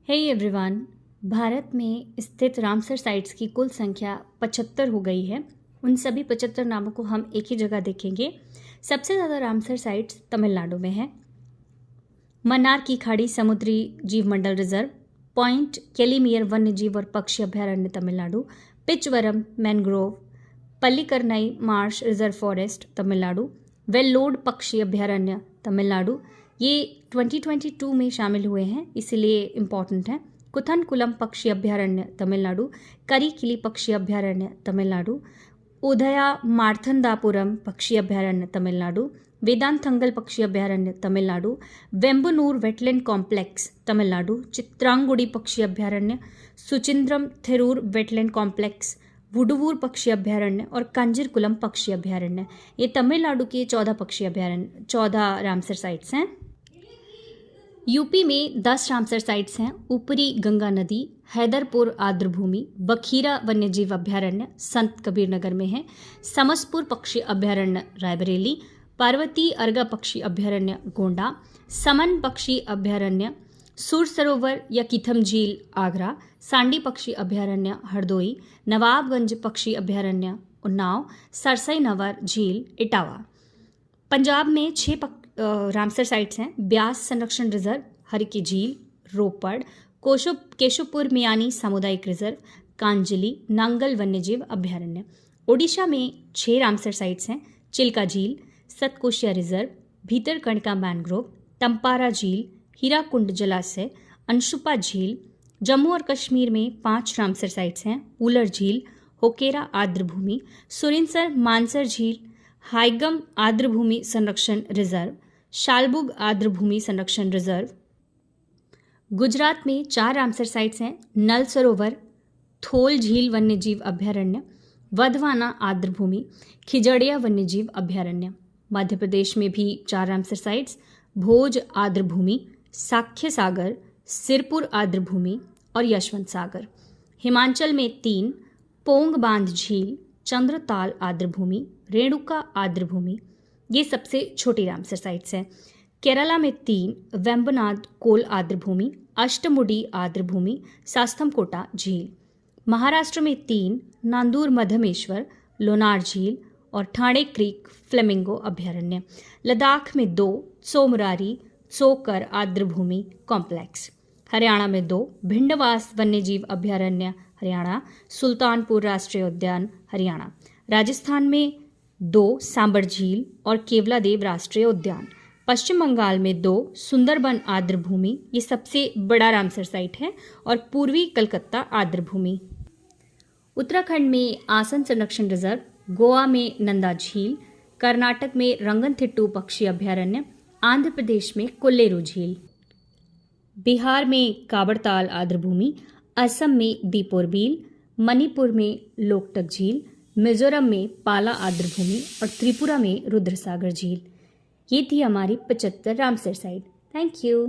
Hey everyone, Bharat में स्थित Ramsar sites की कुल संख्या 75 हो गई है। उन सभी 75 नामों को हम एक ही जगह देखेंगे। सबसे ज़्यादा रामसर साइट्स तमिलनाडु में है। मन्नार की खाड़ी समुद्री जीव मंडल रिजर्व, पॉइंट कैलीमियर वन्य जीव और पक्षी अभयारण्य Tamil Nadu, Pichavaram mangrove, Pallikaranai marsh reserve forest Tamil Nadu, Vellode पक्षी अभयारण्य तमिलनाडु। ये 2022 में शामिल हुए हैं, इसलिए इम्पॉर्टेंट है। कुथनकुलम पक्षी अभयारण्य तमिलनाडु, करिकिली पक्षी अभयारण्य तमिलनाडु, उदया मार्थंदापुरम पक्षी अभयारण्य तमिलनाडु, वेदांतंगल पक्षी अभयारण्य तमिलनाडु, वेम्बनूर वेटलैंड कॉम्प्लेक्स तमिलनाडु, चित्रांगुड़ी पक्षी अभयारण्य, सुचिंद्रम थिरूर वेटलैंड कॉम्प्लेक्स, वुडुवूर पक्षी अभयारण्य और कंजिरकुलम पक्षी अभयारण्य। ये तमिलनाडु के 14 पक्षी अभयारण्य 14 रामसर साइट्स हैं। यूपी में 10 रामसर साइट्स हैं। ऊपरी गंगा नदी, हैदरपुर आर्द्रभूमि, बखीरा वन्यजीव अभयारण्य संत कबीर नगर में है, समसपुर पक्षी अभयारण्य रायबरेली, पार्वती अर्गा पक्षी अभयारण्य गोंडा, समन पक्षी अभयारण्य सुर सरोवर या किथम झील आगरा, सांडी पक्षी अभयारण्य हरदोई, नवाबगंज पक्षी अभयारण्य उन्नाव, सरसई नवर झील इटावा। पंजाब में 6 रामसर साइट्स हैं। ब्यास संरक्षण रिजर्व, हरिकी झील, रोपड़, केशवपुर मियानी सामुदायिक रिजर्व, कांजली, नांगल वन्यजीव अभयारण्य। ओडिशा में 6 रामसर साइट्स हैं। चिल्का झील, सतकोशिया रिजर्व, भीतरकणिका मैनग्रोव, तंपारा झील, हीराकुंड जलाशय, अंशुपा झील। जम्मू और कश्मीर में 5 रामसर साइट्स हैं। उलर झील, होकेरा आर्द्रभूमि, सुरिनसर मानसर झील, हाइगम आर्द्रभूमि संरक्षण रिजर्व, शालबुग आर्द्रभूमि संरक्षण रिजर्व। गुजरात में 4 रामसर साइट्स हैं। नल सरोवर, थोल झील वन्यजीव अभयारण्य, वधवाना आर्द्रभूमि, खिजड़िया वन्यजीव अभयारण्य। मध्य प्रदेश में भी 4 रामसर साइट्स, भोज आर्द्रभूमि, साख्य सागर, सिरपुर आर्द्रभूमि और यशवंत सागर। हिमाचल में 3, पोंग बांध झील, चंद्रताल आर्द्रभूमि, रेणुका आर्द्रभूमि। ये सबसे छोटी रामसर साइट्स हैं। केरला में 3, वेम्बनाड कोल आर्द्रभूमि, अष्टमुडी आर्द्रभूमि, सास्थमकोटा झील। महाराष्ट्र में 3, नांदूर मधमेश्वर, लोनार झील और ठाणे क्रीक फ्लेमिंगो अभयारण्य। लद्दाख में 2, सोमरारी चोकर आर्द्रभूमि कॉम्प्लेक्स। हरियाणा में 2, भिंडवास वन्यजीव अभयारण्य हरियाणा, सुल्तानपुर राष्ट्रीय उद्यान हरियाणा। राजस्थान में 2, सांबर झील और केवलादेव राष्ट्रीय उद्यान। पश्चिम बंगाल में 2, सुंदरबन आर्द्रभूमि, ये सबसे बड़ा रामसर साइट है, और पूर्वी कलकत्ता आर्द्रभूमि। उत्तराखंड में आसन संरक्षण रिजर्व, गोवा में नंदा झील, कर्नाटक में रंगनथिट्टू पक्षी अभयारण्य, आंध्र प्रदेश में कोल्लेरू झील। बिहार में काबड़ताल आर्द्रभूमि, असम में दीपोरबील, मणिपुर में लोकटक झील, मिजोरम में पाला आर्द्रभूमि और त्रिपुरा में रुद्रसागर झील। ये थी हमारी 75 रामसर साइट। Thank you.